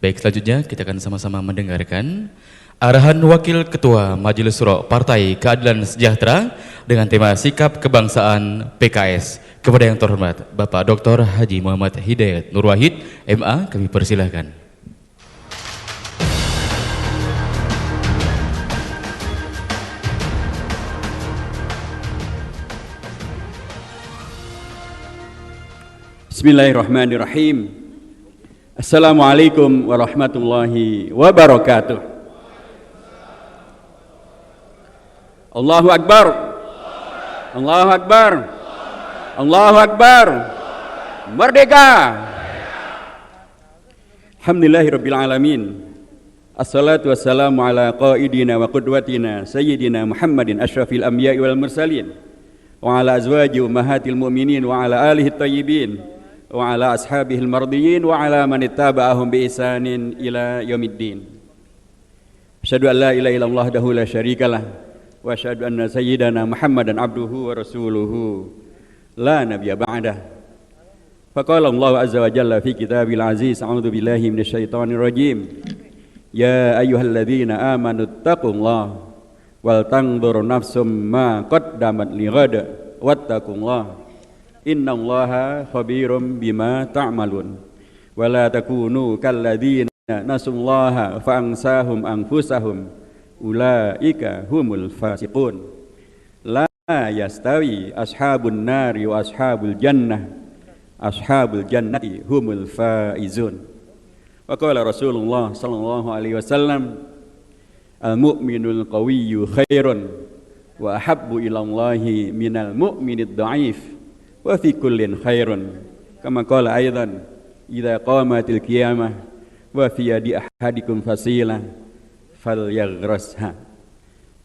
Baik, selanjutnya kita akan sama-sama mendengarkan arahan Wakil Ketua Majelis Syuro Partai Keadilan Sejahtera dengan tema Sikap Kebangsaan PKS. Kepada yang terhormat Bapak Dr. Haji Muhammad Hidayat Nur Wahid, MA, kami persilahkan. Bismillahirrahmanirrahim. Assalamualaikum warahmatullahi wabarakatuh. Allahu Akbar. Allahu Akbar. Allahu Akbar. Merdeka. Alhamdulillahirabbil alamin. Assalatu wassalamu ala qaidina wa qudwatina sayyidina Muhammadin asyrafil anbiya'i wal mursalin wa ala azwaji ummahatil mu'minin wa ala alihi thayyibin wa ala ashabihil mardiyin wa ala man ittaba'ahum bi ihsanin ila yaumiddin. Asyhadu an la ilaha illallah wahdahu la syarikalah wa asyhadu anna sayyidana Muhammadan abduhu wa rasuluhu la nabiyya ba'dah. Faqala Allah azza wa jalla fi kitabil aziz, a'udzu billahi minasyaitonir rajim. Ya ayyuhalladzina amanu taqullaha wal tanzur nafsum ma qaddamat lighad wattaqullaha innallaha khabirum bima ta'malun wa la takunu kalladzina nasullaha fa ansahum anfusahum ulaika humul fasiqun. La yastawi ashabun nari wa ashabul jannah, ashabul jannati humul faizun. Wa qala Rasulullah sallallahu alaihi wasallam, al mu'minul qawiyyu khairun wa ahabbu ilallahi minal mu'minid dha'if wa fi kullin khairun. Kama qala aidan, idza qamatil qiyamah wa fi yadi ahadikum fasilah falyagrasha.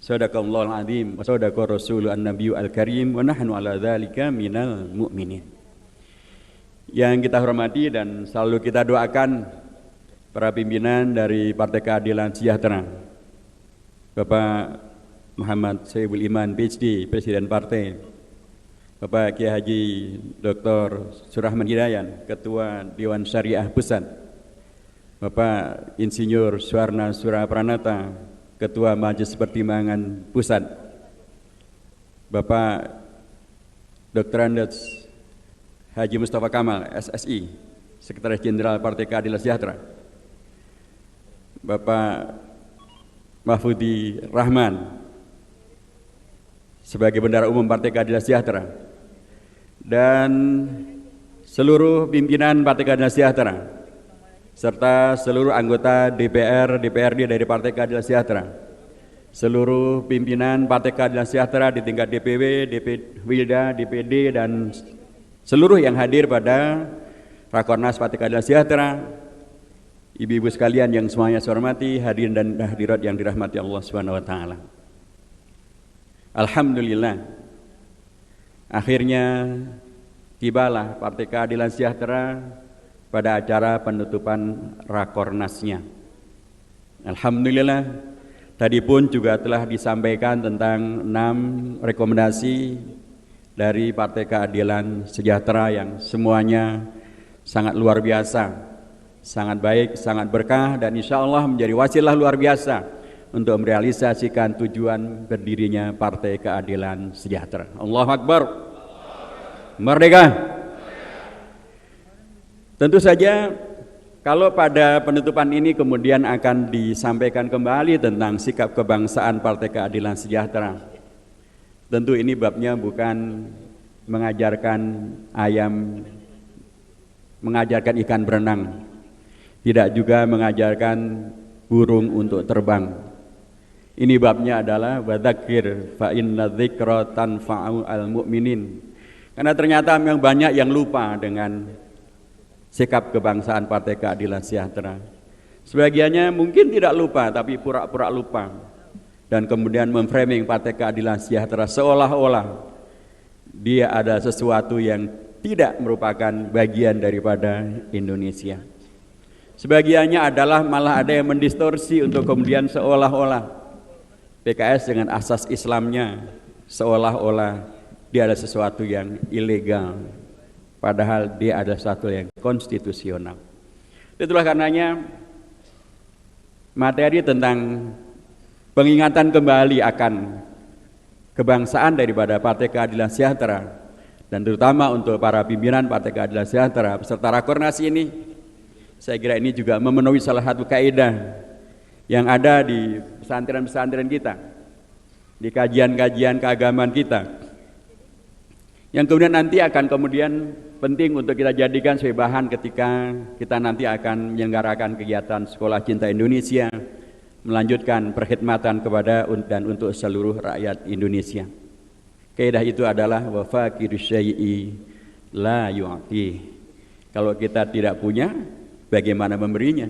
Sadaqallahul azim wa sadaqa rasulul annabiyyu al-karim wa nahnu ala dzalika minal mu'minin. Yang kita hormati dan selalu kita doakan para pimpinan dari Partai Keadilan Sejahtera, Bapak Muhammad Soebul Iman PhD, Presiden Partai, Bapak Kiai Haji Dr. Surahman Hidayat, Ketua Dewan Syariah Pusat, Bapak Insinyur Suwarna Surapranata, Ketua Majelis Pertimbangan Pusat, Bapak Dr. Andes Haji Mustafa Kamal, SSI, Sekretaris Jenderal Partai Keadilan Sejahtera, Bapak Mahfudi Rahman sebagai Bendahara Umum Partai Keadilan Sejahtera, dan seluruh pimpinan Partai Keadilan Sejahtera serta seluruh anggota DPR, DPRD dari Partai Keadilan Sejahtera, seluruh pimpinan Partai Keadilan Sejahtera di tingkat DPW, DPWilda, DPD, dan seluruh yang hadir pada Rakornas Partai Keadilan Sejahtera, ibu-ibu sekalian yang semuanya saya hormati, hadirin dan hadirat yang dirahmati Allah Subhanahu wa taala. Alhamdulillah, akhirnya tibalah Partai Keadilan Sejahtera pada acara penutupan Rakornasnya. Alhamdulillah, tadi pun juga telah disampaikan tentang 6 rekomendasi dari Partai Keadilan Sejahtera yang semuanya sangat luar biasa, sangat baik, sangat berkah, dan insya Allah menjadi wasilah luar biasa untuk merealisasikan tujuan berdirinya Partai Keadilan Sejahtera. Allahu Akbar. Merdeka. Tentu saja kalau pada penutupan ini kemudian akan disampaikan kembali tentang sikap kebangsaan Partai Keadilan Sejahtera, tentu ini babnya bukan mengajarkan ayam, mengajarkan ikan berenang, tidak juga mengajarkan burung untuk terbang. Ini babnya adalah wadzakir fa inna dzikra tanfa'u al-mu'minin. Karena ternyata memang banyak yang lupa dengan sikap kebangsaan Partai Keadilan Sejahtera. Sebagiannya mungkin tidak lupa tapi pura-pura lupa, dan kemudian memframing Partai Keadilan Sejahtera seolah-olah dia ada sesuatu yang tidak merupakan bagian daripada Indonesia. Sebagiannya adalah malah ada yang mendistorsi untuk kemudian seolah-olah PKS dengan asas Islamnya seolah-olah dia ada sesuatu yang ilegal, padahal dia ada sesuatu yang konstitusional. Itulah karenanya materi tentang pengingatan kembali akan kebangsaan daripada Partai Keadilan Sejahtera, dan terutama untuk para pimpinan Partai Keadilan Sejahtera beserta Rakornas ini, saya kira ini juga memenuhi salah satu kaidah yang ada di pesantren-pesantren kita, di kajian-kajian keagamaan kita, yang kemudian nanti akan penting untuk kita jadikan sebagai bahan ketika kita nanti akan menyelenggarakan kegiatan Sekolah Cinta Indonesia, melanjutkan perkhidmatan kepada dan untuk seluruh rakyat Indonesia. Kaidah itu adalah wa faqiru syai'i la yu'ti. Kalau kita tidak punya, bagaimana memberinya?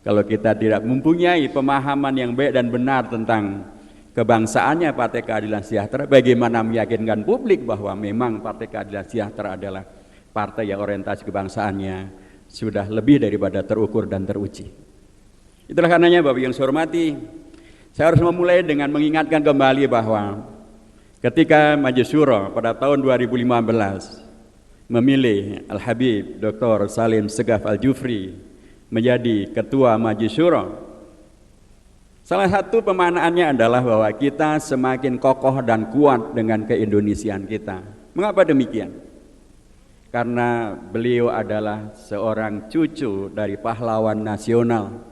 Kalau kita tidak mempunyai pemahaman yang baik dan benar tentang kebangsaannya Partai Keadilan Sejahtera, bagaimana meyakinkan publik bahwa memang Partai Keadilan Sejahtera adalah partai yang orientasi kebangsaannya sudah lebih daripada terukur dan teruji. Itulah karenanya Bapak yang saya hormati, saya harus memulai dengan mengingatkan kembali bahwa ketika Majelis Syuro pada tahun 2015 memilih Al-Habib Dr. Salim Segaf Al-Jufri menjadi Ketua Majelis Syuro, salah satu pemaknaannya adalah bahwa kita semakin kokoh dan kuat dengan keindonesiaan kita. Mengapa demikian? Karena beliau adalah seorang cucu dari pahlawan nasional.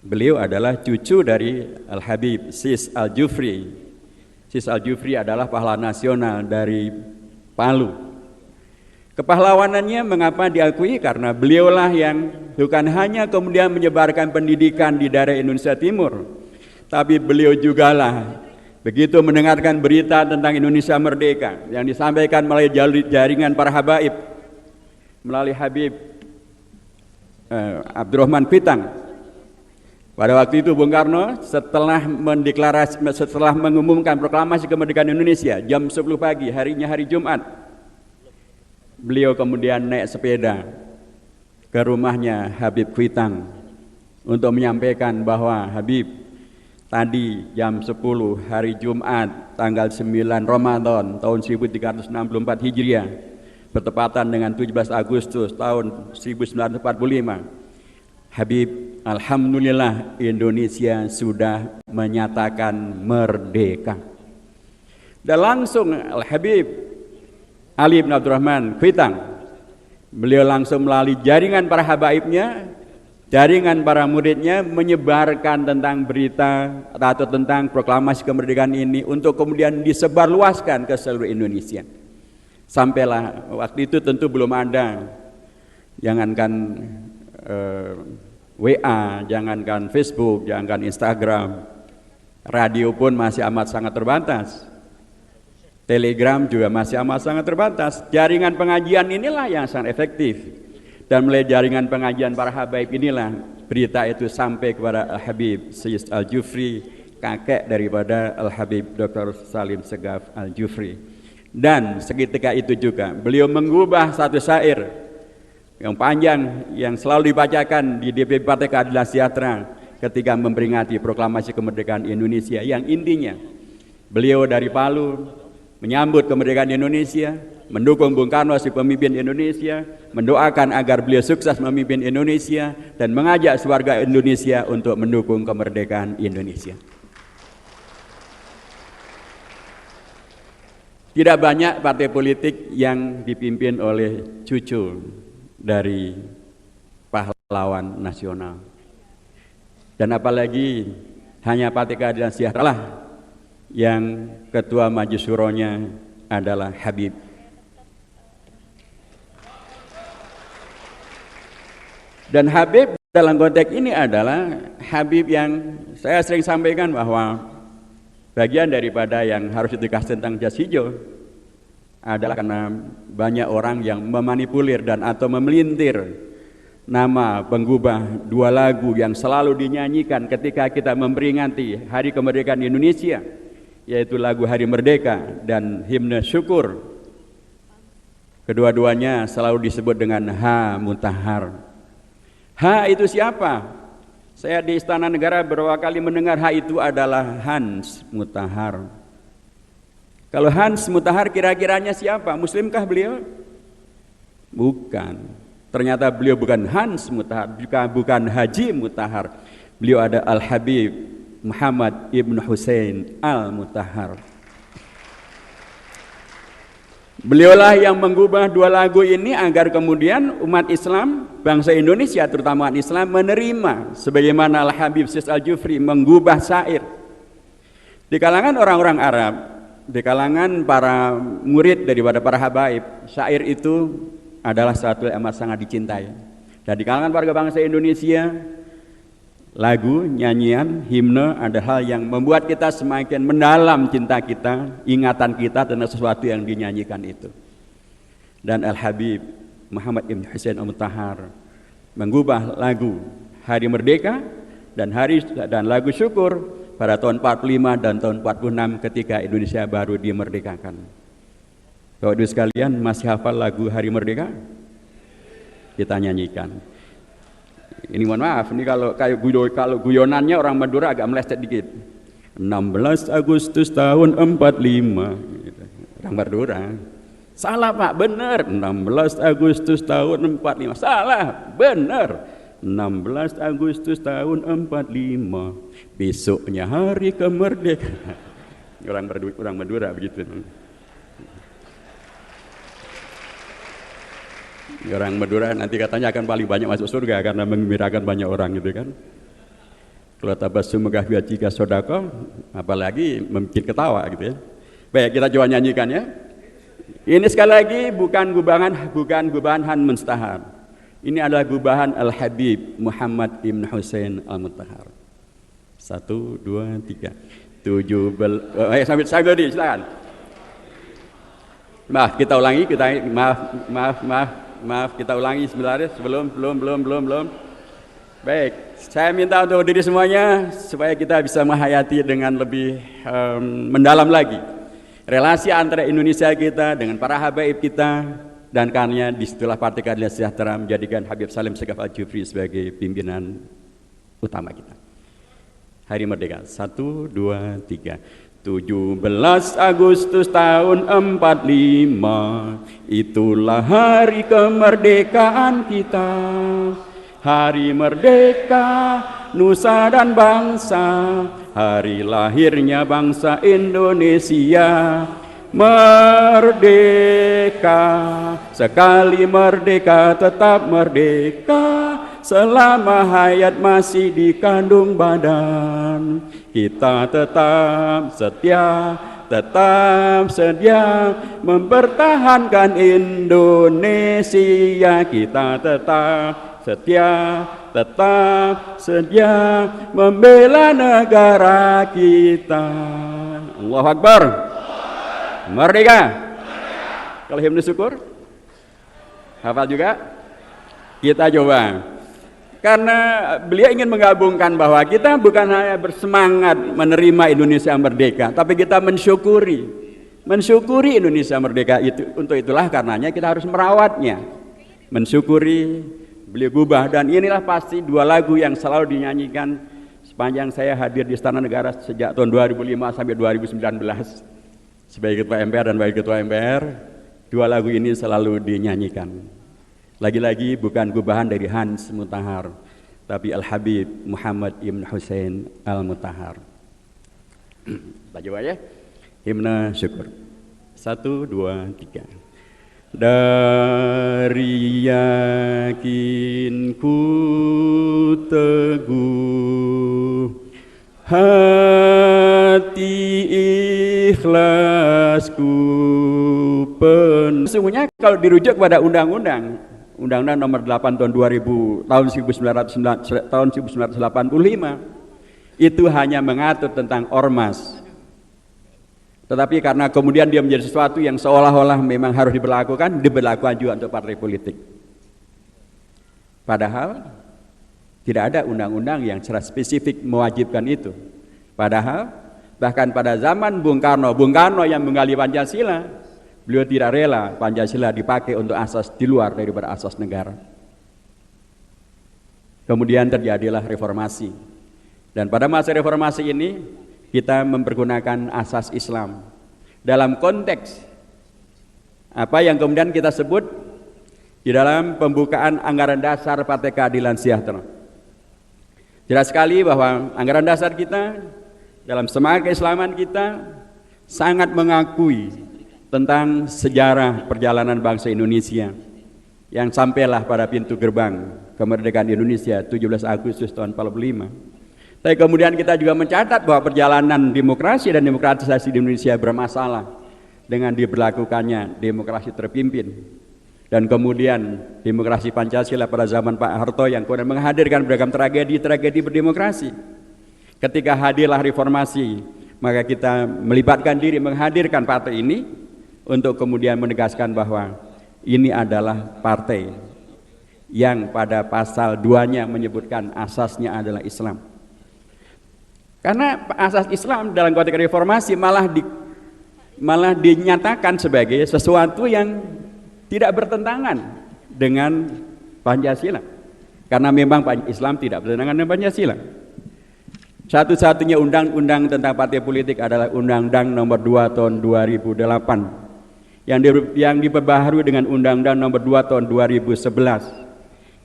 Beliau adalah cucu dari Al-Habib Sis Al-Jufri. Sis Al-Jufri adalah pahlawan nasional dari Palu. Kepahlawanannya mengapa diakui? Karena beliaulah yang bukan hanya kemudian menyebarkan pendidikan di daerah Indonesia Timur, tapi beliau jugalah begitu mendengarkan berita tentang Indonesia merdeka yang disampaikan melalui jaringan para habaib, melalui Habib Abdurrahman Pitang. Pada waktu itu Bung Karno setelah mengumumkan proklamasi kemerdekaan Indonesia jam 10 pagi, harinya hari Jumat, beliau kemudian naik sepeda ke rumahnya Habib Kuitang untuk menyampaikan bahwa Habib, tadi jam 10 hari Jumat tanggal 9 Ramadan tahun 1364 Hijriah bertepatan dengan 17 Agustus tahun 1945, Habib, alhamdulillah Indonesia sudah menyatakan merdeka. Dan langsung Al-Habib Ali bin Abdurrahman Kuitang, beliau langsung melalui jaringan para habaibnya, jaringan para muridnya, menyebarkan tentang berita atau tentang proklamasi kemerdekaan ini untuk kemudian disebarluaskan ke seluruh Indonesia. Sampailah waktu itu tentu belum ada, jangankan WA, jangankan Facebook, jangankan Instagram, radio pun masih amat sangat terbatas, Telegram juga masih amat sangat terbatas. Jaringan pengajian inilah yang sangat efektif, dan melalui jaringan pengajian para habaib inilah berita itu sampai kepada Al-Habib Sayyid Al-Jufri, kakek daripada Al-Habib Dr. Salim Segaf Al-Jufri. Dan seketika itu juga beliau mengubah satu syair yang panjang yang selalu dibacakan di DPP Partai Keadilan Sejahtera ketika memperingati proklamasi kemerdekaan Indonesia, yang intinya beliau dari Palu menyambut kemerdekaan Indonesia, mendukung Bung Karno sebagai pemimpin Indonesia, mendoakan agar beliau sukses memimpin Indonesia, dan mengajak warga Indonesia untuk mendukung kemerdekaan Indonesia. Tidak banyak partai politik yang dipimpin oleh cucu dari pahlawan nasional, dan apalagi hanya Partai Keadilan Sejahtera lah yang ketua Majelis Syuronya adalah Habib. Dan Habib dalam konteks ini adalah Habib yang saya sering sampaikan bahwa bagian daripada yang harus ditegaskan tentang jas hijau adalah karena banyak orang yang memanipulir dan atau memelintir nama penggubah dua lagu yang selalu dinyanyikan ketika kita memperingati Hari Kemerdekaan Indonesia, yaitu lagu Hari Merdeka dan himne syukur. Kedua-duanya selalu disebut dengan H Mutahar. H itu siapa? Saya di Istana Negara beberapa kali mendengar H itu adalah Hans Mutahar. Kalau Hans Mutahar kira-kiranya siapa? Muslimkah beliau? Bukan. Ternyata beliau bukan Hans Mutahar, bukan Haji Mutahar. Beliau ada Al-Habib Muhammad Ibn Husain Al-Mutahar. Beliaulah yang mengubah dua lagu ini agar kemudian umat Islam, bangsa Indonesia terutama umat Islam menerima, sebagaimana Al-Habib Sis Al-Jufri mengubah syair. Di kalangan orang-orang Arab, di kalangan para murid daripada para habaib, syair itu adalah satu yang amat sangat dicintai. Dan di kalangan warga bangsa Indonesia, lagu, nyanyian, himne ada hal yang membuat kita semakin mendalam cinta kita, ingatan kita tentang sesuatu yang dinyanyikan itu. Dan Al-Habib Muhammad Ibn Husain Al-Mutahar mengubah lagu Hari Merdeka dan lagu syukur pada tahun 45 dan tahun 46 ketika Indonesia baru dimerdekakan. Bapak Ibu sekalian, masih hafal lagu Hari Merdeka? Kita nyanyikan. Ini mohon maaf, ini kalau guyonannya orang Madura agak meleset dikit. 16 Agustus tahun 45 gitu. Orang Madura. Salah Pak, benar. 16 Agustus tahun 45. Salah, benar. 16 Agustus tahun 45. Besoknya hari kemerdekaan. Orang Madura begitu. Orang Madura nanti katanya akan paling banyak masuk surga karena menggembirakan banyak orang gitu kan. Kalau tabassum megah wajhika sodaqah, apalagi membuat ketawa gitu ya. Baik, kita coba nyanyikan ya. Ini sekali lagi bukan gubahan Han Mustahar. Ini adalah gubahan Al-Habib Muhammad Ibn Husain Al-Mutahar. 1, 2, 3. 17 sambil di silakan. Maaf, kita ulangi, maaf, kita ulangi sebentar ya, belum. Baik, saya minta untuk diri semuanya supaya kita bisa menghayati dengan lebih mendalam lagi relasi antara Indonesia kita dengan para habaib kita, dan karena disitulah Partai Keadilan Sejahtera menjadikan Habib Salim Segaf Al-Jufri sebagai pimpinan utama kita. Hari Merdeka, 1, 2, 3. 17 Agustus tahun 45, itulah hari kemerdekaan kita. Hari merdeka, nusa dan bangsa, hari lahirnya bangsa Indonesia. Merdeka, sekali merdeka tetap merdeka, selama hayat masih dikandung badan. Kita tetap sedia mempertahankan Indonesia. Kita tetap sedia membela negara kita. Allahu Akbar. Merdeka. Kalau himne syukur hafal juga? Kita coba. Karena beliau ingin menggabungkan bahwa kita bukan hanya bersemangat menerima Indonesia merdeka, tapi kita mensyukuri Indonesia merdeka itu. Untuk itulah karenanya kita harus merawatnya, mensyukuri beliau gubah. Dan inilah pasti dua lagu yang selalu dinyanyikan sepanjang saya hadir di Istana Negara sejak tahun 2005 sampai 2019 sebagai Ketua MPR dan Wakil Ketua MPR. Dua lagu ini selalu dinyanyikan. Lagi-lagi bukan gubahan dari Hans Mutahar, tapi Al-Habib Muhammad Ibn Husain Al-Mutahar. Kita coba ya, himne syukur. 1, 2, 3. Dari yakinku teguh, hati ikhlasku penuh. Sesungguhnya kalau dirujuk pada Undang-Undang Nomor 8 tahun 2000 tahun 1985 itu hanya mengatur tentang ormas. Tetapi karena kemudian dia menjadi sesuatu yang seolah-olah memang harus diberlakukan juga untuk partai politik. Padahal tidak ada undang-undang yang secara spesifik mewajibkan itu. Padahal bahkan pada zaman Bung Karno yang menggali Pancasila, beliau tidak rela Pancasila dipakai untuk asas di luar daripada asas negara. Kemudian terjadilah reformasi. Dan pada masa reformasi ini kita mempergunakan asas Islam dalam konteks apa yang kemudian kita sebut di dalam pembukaan anggaran dasar Partai Keadilan Sejahtera. Jelas sekali bahwa anggaran dasar kita dalam semangat keislaman kita sangat mengakui tentang sejarah perjalanan bangsa Indonesia yang sampailah pada pintu gerbang kemerdekaan Indonesia 17 Agustus tahun 45. Tapi kemudian kita juga mencatat bahwa perjalanan demokrasi dan demokratisasi di Indonesia bermasalah dengan diberlakukannya demokrasi terpimpin. Dan kemudian demokrasi Pancasila pada zaman Pak Harto yang kemudian menghadirkan beragam tragedi-tragedi berdemokrasi. Ketika hadirlah reformasi, maka kita melibatkan diri menghadirkan partai ini untuk kemudian menegaskan bahwa ini adalah partai yang pada pasal 2-nya menyebutkan asasnya adalah Islam. Karena asas Islam dalam konteks reformasi malah dinyatakan sebagai sesuatu yang tidak bertentangan dengan Pancasila. Karena memang Islam tidak bertentangan dengan Pancasila. Satu-satunya undang-undang tentang partai politik adalah Undang-Undang Nomor 2 Tahun 2008 yang diperbaharui dengan Undang-Undang Nomor 2 Tahun 2011.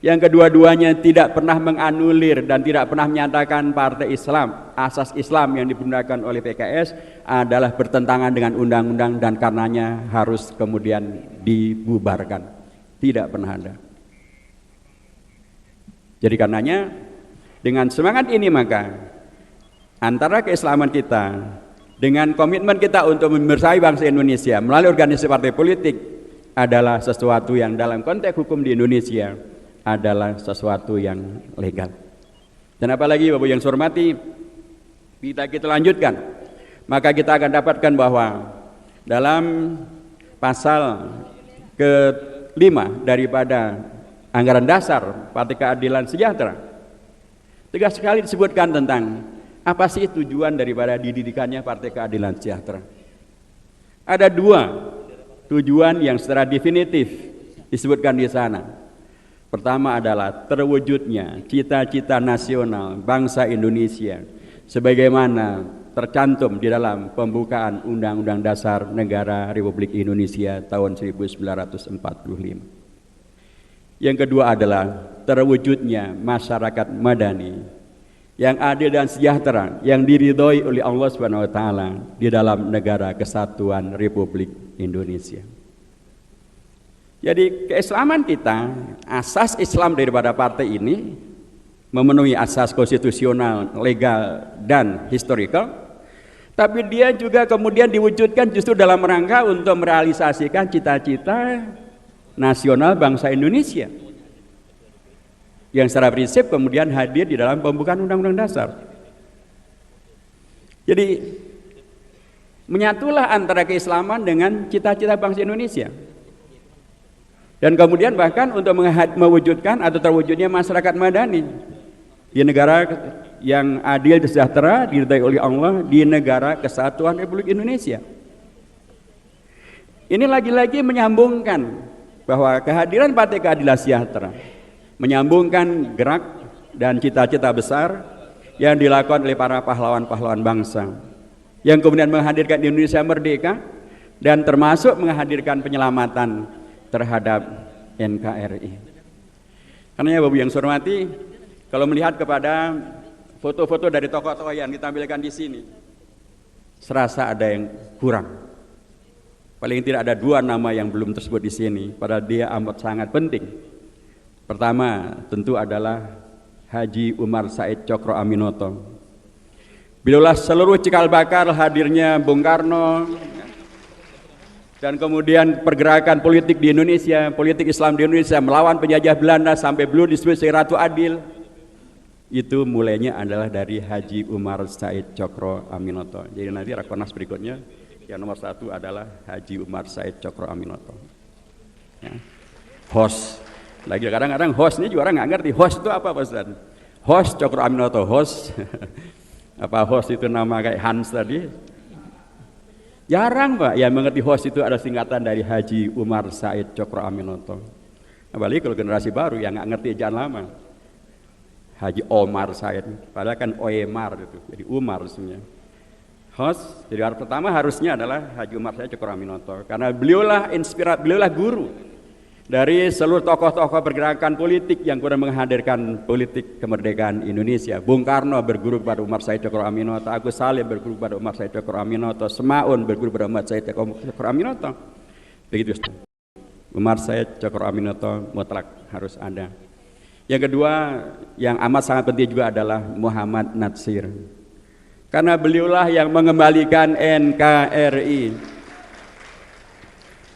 Yang kedua-duanya tidak pernah menganulir dan tidak pernah menyatakan partai Islam, asas Islam yang digunakan oleh PKS adalah bertentangan dengan undang-undang dan karenanya harus kemudian dibubarkan. Tidak pernah ada. Jadi karenanya dengan semangat ini maka antara keislaman kita dengan komitmen kita untuk membersamai bangsa Indonesia melalui organisasi partai politik adalah sesuatu yang dalam konteks hukum di Indonesia adalah sesuatu yang legal. Dan apalagi Bapak yang saya hormati, kita lanjutkan, maka kita akan dapatkan bahwa dalam pasal ke-5 daripada anggaran dasar Partai Keadilan Sejahtera tegas sekali disebutkan tentang apa sih tujuan daripada didirikannya Partai Keadilan Sejahtera. Ada 2 tujuan yang secara definitif disebutkan di sana. Pertama adalah terwujudnya cita-cita nasional bangsa Indonesia sebagaimana tercantum di dalam pembukaan Undang-Undang Dasar Negara Republik Indonesia tahun 1945. Yang kedua adalah terwujudnya masyarakat madani yang adil dan sejahtera yang diridhoi oleh Allah Subhanahu wa taala di dalam negara kesatuan Republik Indonesia. Jadi keislaman kita, asas Islam daripada partai ini memenuhi asas konstitusional, legal, dan historical, tapi dia juga kemudian diwujudkan justru dalam rangka untuk merealisasikan cita-cita nasional bangsa Indonesia yang secara prinsip kemudian hadir di dalam pembukaan Undang-Undang Dasar. Jadi menyatulah antara keislaman dengan cita-cita bangsa Indonesia. Dan kemudian bahkan untuk mewujudkan atau terwujudnya masyarakat madani di negara yang adil dan sejahtera diridhai oleh Allah di negara kesatuan Republik Indonesia. Ini lagi-lagi menyambungkan bahwa kehadiran Partai Keadilan Sejahtera menyambungkan gerak dan cita-cita besar yang dilakukan oleh para pahlawan-pahlawan bangsa yang kemudian menghadirkan Indonesia merdeka dan termasuk menghadirkan penyelamatan terhadap NKRI. Karena Bapak yang saya hormati, kalau melihat kepada foto-foto dari tokoh-tokoh yang ditampilkan di sini, serasa ada yang kurang. Paling tidak ada 2 nama yang belum tersebut di sini, padahal dia amat sangat penting. Pertama tentu adalah Haji Umar Said Cokro Aminoto. Bilaulah seluruh cikal bakal hadirnya Bung Karno dan kemudian pergerakan politik di Indonesia, politik Islam di Indonesia melawan penjajah Belanda sampai beliau disebut sebagai Ratu Adil, itu mulainya adalah dari Haji Umar Said Cokro Aminoto. Jadi nanti rakornas berikutnya yang nomor 1 adalah Haji Umar Said Cokro Aminoto. Ya. Host, lagi kadang-kadang hostnya juga orang nggak ngerti host itu apa Pak Ustaz? Host Cokro Aminoto, host apa host itu nama kayak Hans tadi? Jarang Pak yang mengerti host itu ada singkatan dari Haji Umar Said Cokro Aminoto. Apalagi kalau generasi baru yang nggak ngerti ejaan lama. Haji Omar Said, padahal kan Oemar itu, jadi Umar sebenarnya. Host, jadi harus pertama harusnya adalah Haji Umar Said Cokro Aminoto, karena beliaulah beliaulah guru dari seluruh tokoh-tokoh pergerakan politik yang kurang menghadirkan politik kemerdekaan Indonesia. Bung Karno berguru kepada Umar Said Cokro Aminoto, Agus Salim berguru kepada Umar Said Cokro Aminoto, Semaun berguru kepada Umar Said Cokro Aminoto. Begitu, Ustaz. Umar Said Cokro Aminoto mutlak harus ada. Yang kedua, yang amat sangat penting juga adalah Muhammad Natsir. Karena beliaulah yang mengembalikan NKRI.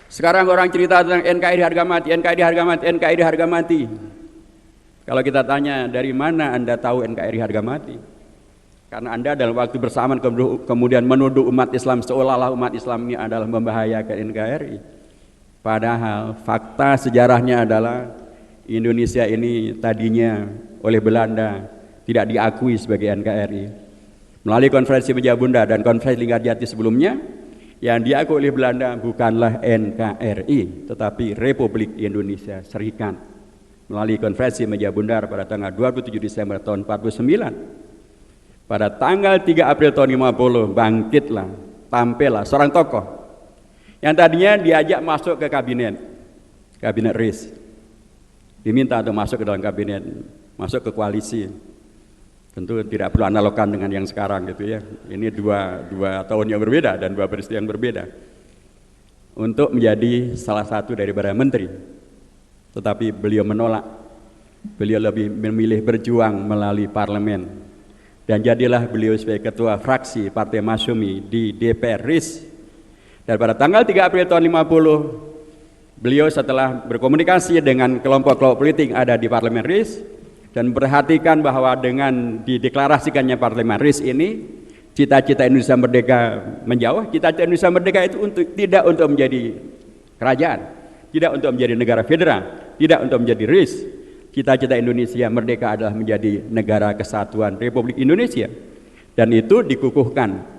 Sekarang orang cerita tentang NKRI harga mati, NKRI harga mati, NKRI harga mati. Kalau kita tanya dari mana Anda tahu NKRI harga mati? Karena Anda dalam waktu bersamaan kemudian menuduh umat Islam seolah-olah umat Islam ini adalah membahayakan NKRI. Padahal fakta sejarahnya adalah Indonesia ini tadinya oleh Belanda tidak diakui sebagai NKRI. Melalui konferensi Meja Bunda dan konferensi Linggarjati sebelumnya, yang diakui oleh Belanda bukanlah NKRI, tetapi Republik Indonesia Serikat. Melalui konferensi Meja Bundar pada tanggal 27 Desember tahun 49. Pada tanggal 3 April tahun 50 bangkitlah, tampillah seorang tokoh yang tadinya diajak masuk ke kabinet RIS. Diminta untuk masuk ke dalam kabinet, masuk ke koalisi. Tentu tidak perlu analogkan dengan yang sekarang gitu ya. Ini dua tahun yang berbeda dan dua peristiwa yang berbeda. Untuk menjadi salah satu daripada menteri. Tetapi beliau menolak. Beliau lebih memilih berjuang melalui parlemen. Dan jadilah beliau sebagai ketua fraksi Partai Masyumi di DPR RIS. Dan pada tanggal 3 April tahun 50, beliau setelah berkomunikasi dengan kelompok-kelompok politik yang ada di parlemen RIS, dan perhatikan bahwa dengan dideklarasikannya Parlemen RIS ini, cita-cita Indonesia Merdeka menjauh. Cita-cita Indonesia Merdeka itu tidak untuk menjadi kerajaan, tidak untuk menjadi negara federal, tidak untuk menjadi RIS. Cita-cita Indonesia Merdeka adalah menjadi negara kesatuan Republik Indonesia, dan itu dikukuhkan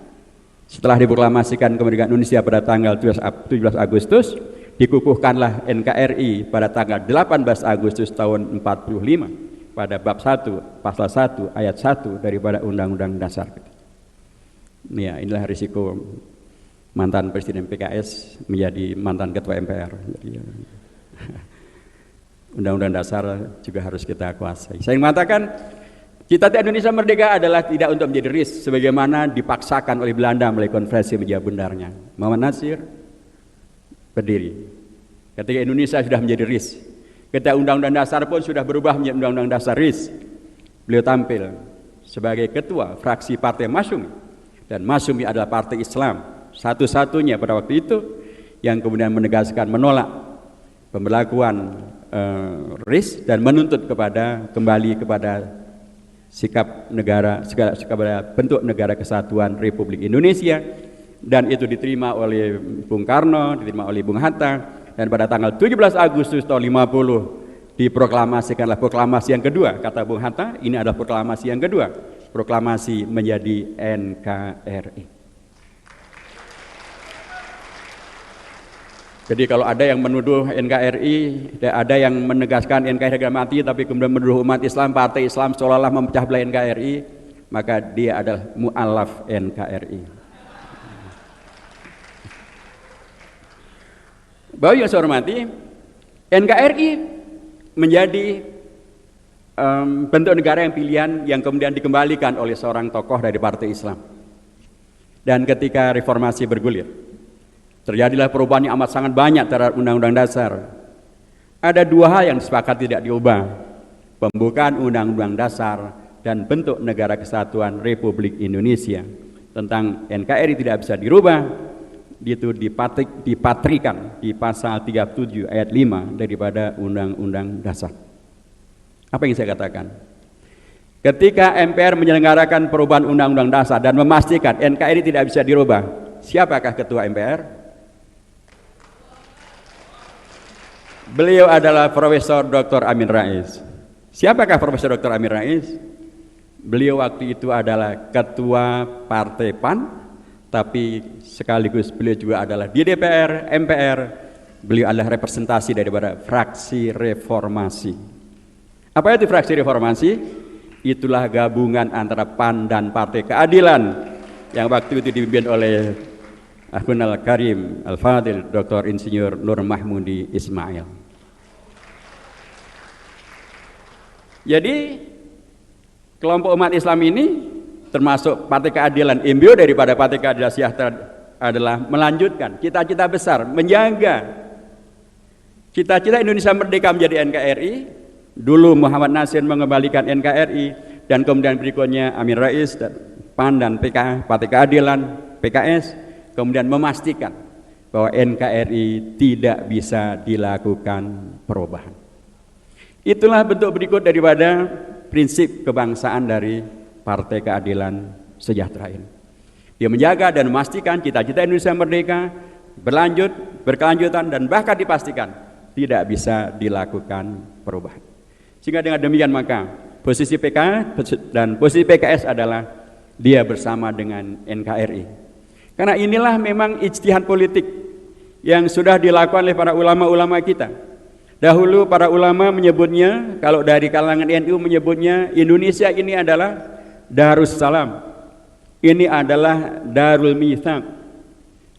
setelah diproklamasikan kemerdekaan Indonesia pada tanggal 17 Agustus. Dikukuhkanlah NKRI pada tanggal 18 Agustus tahun 45 pada bab 1 pasal 1 ayat 1 daripada Undang-Undang Dasar. Ya, inilah risiko mantan Presiden PKS menjadi mantan Ketua MPR. Undang-Undang Dasar juga harus kita kuasai. Saya mengatakan cita-cita Indonesia Merdeka adalah tidak untuk menjadi RIS sebagaimana dipaksakan oleh Belanda melalui konferensi Meja Bundarnya. Muhammad Natsir berdiri ketika Indonesia sudah menjadi RIS. Ketika Undang-Undang Dasar pun sudah berubah menjadi Undang-Undang Dasar RIS, beliau tampil sebagai ketua fraksi Partai Masyumi, dan Masyumi adalah partai Islam satu-satunya pada waktu itu yang kemudian menegaskan menolak pemberlakuan RIS dan menuntut kembali kepada sikap negara, kepada bentuk negara kesatuan Republik Indonesia, dan itu diterima oleh Bung Karno, diterima oleh Bung Hatta. Dan pada tanggal 17 Agustus tahun 50 diproklamasikanlah proklamasi yang kedua. Kata Bung Hatta, ini adalah proklamasi yang kedua. Proklamasi menjadi NKRI. Jadi kalau ada yang menuduh NKRI, ada yang menegaskan NKRI harga mati, tapi kemudian menuduh umat Islam, partai Islam seolah-olah memecah belah NKRI, maka dia adalah mu'alaf NKRI. Bapak yang saya hormati, NKRI menjadi bentuk negara yang pilihan yang kemudian dikembalikan oleh seorang tokoh dari partai Islam. Dan ketika reformasi bergulir, terjadilah perubahan yang amat sangat banyak terhadap Undang-Undang Dasar. Ada dua hal yang disepakati tidak diubah: pembukaan Undang-Undang Dasar dan bentuk negara kesatuan Republik Indonesia. Tentang NKRI tidak bisa dirubah. Itu dipatrikan di pasal 37 ayat 5 daripada Undang-Undang Dasar. Apa yang saya katakan? Ketika MPR menyelenggarakan perubahan Undang-Undang Dasar dan memastikan NKRI tidak bisa dirubah, siapakah ketua MPR? Beliau adalah Profesor Dr. Amin Rais. Siapakah Profesor Dr. Amin Rais? Beliau waktu itu adalah ketua Partai PAN, tapi sekaligus beliau juga adalah di DPR, MPR, beliau adalah representasi daripada fraksi reformasi. Apa itu fraksi reformasi? Itulah gabungan antara PAN dan Partai Keadilan yang waktu itu dipimpin oleh Akhunal Karim Al-Fadil Dr. Insinyur Nur Mahmudi Ismail. Jadi kelompok umat Islam ini termasuk Partai Keadilan, embrio daripada Partai Keadilan Sejahtera adalah melanjutkan cita-cita besar, menjaga cita-cita Indonesia merdeka menjadi NKRI. Dulu Muhammad Nasir mengembalikan NKRI, dan kemudian berikutnya Amin Rais dan PAN dan Partai Keadilan, PKS, kemudian memastikan bahwa NKRI tidak bisa dilakukan perubahan. Itulah bentuk berikut daripada prinsip kebangsaan dari Partai Keadilan Sejahtera ini. Dia menjaga dan memastikan cita-cita Indonesia merdeka berlanjut, berkelanjutan, dan bahkan dipastikan tidak bisa dilakukan perubahan. Sehingga dengan demikian maka posisi PK dan posisi PKS adalah dia bersama dengan NKRI. Karena inilah memang ijtihad politik yang sudah dilakukan oleh para ulama-ulama kita. Dahulu para ulama menyebutnya, kalau dari kalangan NU menyebutnya, Indonesia ini adalah Darussalam. Ini adalah Darul Mitsaq.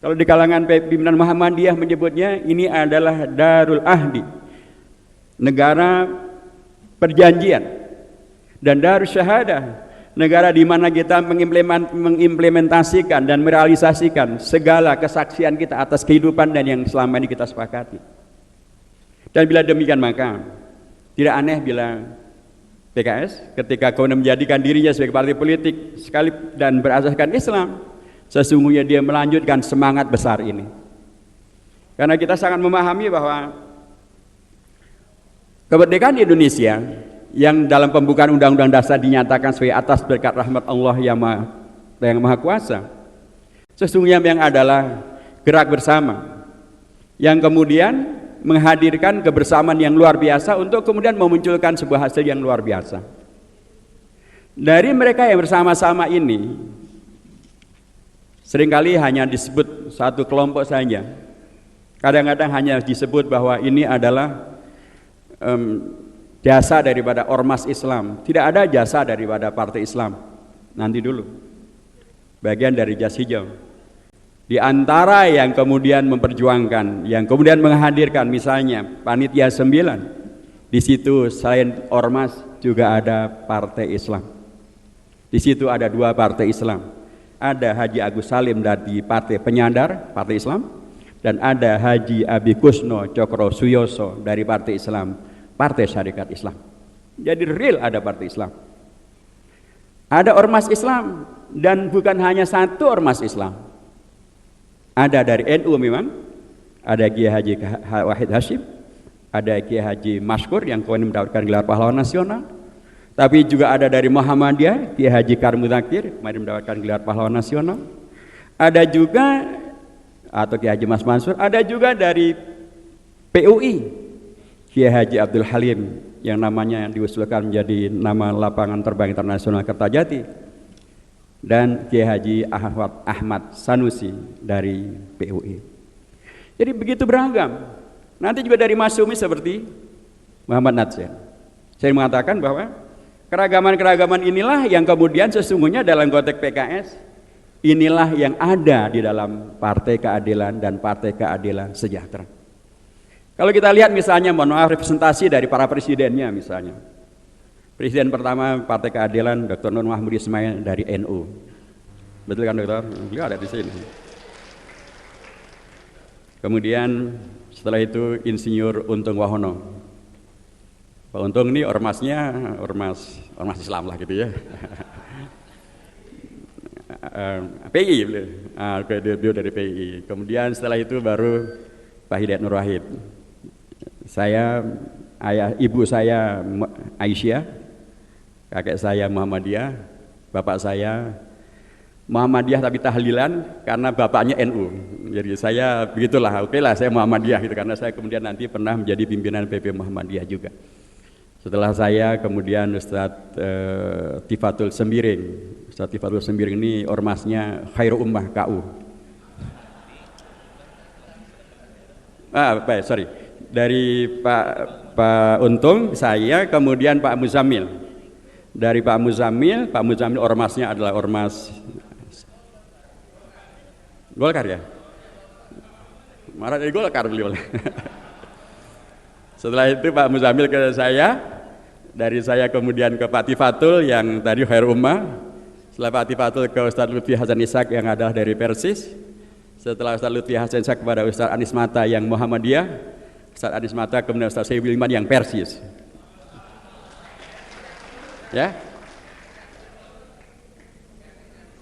Kalau di kalangan pimpinan Muhammadiyah menyebutnya ini adalah Darul Ahdi, negara perjanjian, dan Darus Syahadah, negara di mana kita mengimplementasikan dan merealisasikan segala kesaksian kita atas kehidupan dan yang selama ini kita sepakati. Dan bila demikian maka tidak aneh bila PKS ketika kemudian menjadikan dirinya sebagai partai politik sekali dan berasaskan Islam, sesungguhnya dia melanjutkan semangat besar ini. Karena kita sangat memahami bahwa kemerdekaan Indonesia yang dalam pembukaan Undang-Undang Dasar dinyatakan sebagai atas berkat rahmat Allah yang Maha Kuasa, sesungguhnya yang adalah gerak bersama yang kemudian menghadirkan kebersamaan yang luar biasa untuk kemudian memunculkan sebuah hasil yang luar biasa. Dari mereka yang bersama-sama ini seringkali hanya disebut satu kelompok saja. Kadang-kadang hanya disebut bahwa ini adalah jasa daripada ormas Islam. Tidak ada jasa daripada partai Islam. Nanti dulu, bagian dari jas hijau. Di antara yang kemudian memperjuangkan, yang kemudian menghadirkan misalnya Panitia 9, di situ selain ormas juga ada partai Islam. Di situ ada dua partai Islam. Ada Haji Agus Salim dari Partai Penyandar, Partai Islam, dan ada Haji Abi Kusno Cokro Suyoso dari Partai Islam, Partai Syarikat Islam. Jadi real ada partai Islam. Ada ormas Islam, dan bukan hanya satu ormas Islam. Ada dari NU memang, ada Kiai Haji Wahid Hashim, ada Kiai Haji Maskur yang kemudian mendapatkan gelar pahlawan nasional. Tapi juga ada dari Muhammadiyah, Kiai Haji Karmu Zakir, kemarin mendapatkan gelar pahlawan nasional. Ada juga, atau Kiai Haji Mas Mansur, ada juga dari PUI, Kiai Haji Abdul Halim, yang namanya diusulkan menjadi nama lapangan terbang internasional Kertajati. Dan Kiai Haji Ahmad Sanusi dari PUI. Jadi begitu beragam. Nanti juga dari Masyumi seperti Muhammad Natsir. Saya mengatakan bahwa keragaman-keragaman inilah yang kemudian sesungguhnya dalam konteks PKS, inilah yang ada di dalam Partai Keadilan dan Partai Keadilan Sejahtera. Kalau kita lihat misalnya, mohon maaf, representasi dari para presidennya misalnya. Presiden pertama Partai Keadilan Dr. Nur Mahmud Ismail dari NU. Betul kan Dokter? Beliau ada di sini. Kemudian setelah itu Insinyur Untung Wahono. Pak Untung ini ormasnya ormas Islam lah gitu ya. PI beliau dari PI. Kemudian setelah itu baru Pak Hidayat Nur Wahid. Ibu saya Aisyah, kakek saya Muhammadiyah, bapak saya Muhammadiyah tapi tahlilan karena bapaknya NU. Jadi saya begitulah, oke lah saya Muhammadiyah gitu, karena saya kemudian nanti pernah menjadi pimpinan PP Muhammadiyah juga. Setelah saya kemudian Ustadz Tifatul Sembiring. Ustadz Tifatul Sembiring ini ormasnya Khairul Ummah KU. Dari Pak Untung, saya, kemudian Pak Muzamil. Dari Pak Muzamil ormasnya adalah ormas Golkar ya? Marah dari Golkar beliau. Setelah itu Pak Muzamil ke saya, Dari saya kemudian ke Pak Tifatul yang tadi Khair Ummah. Setelah Pak Tifatul ke Ustaz Lutfi Hasan Ishak yang adalah dari Persis. Setelah Ustaz Lutfi Hasan Ishak kepada Ustaz Anis Mata yang Muhammadiyah. Ustaz Anis Mata kemudian Ustaz Sayyid Iman yang Persis. Ya.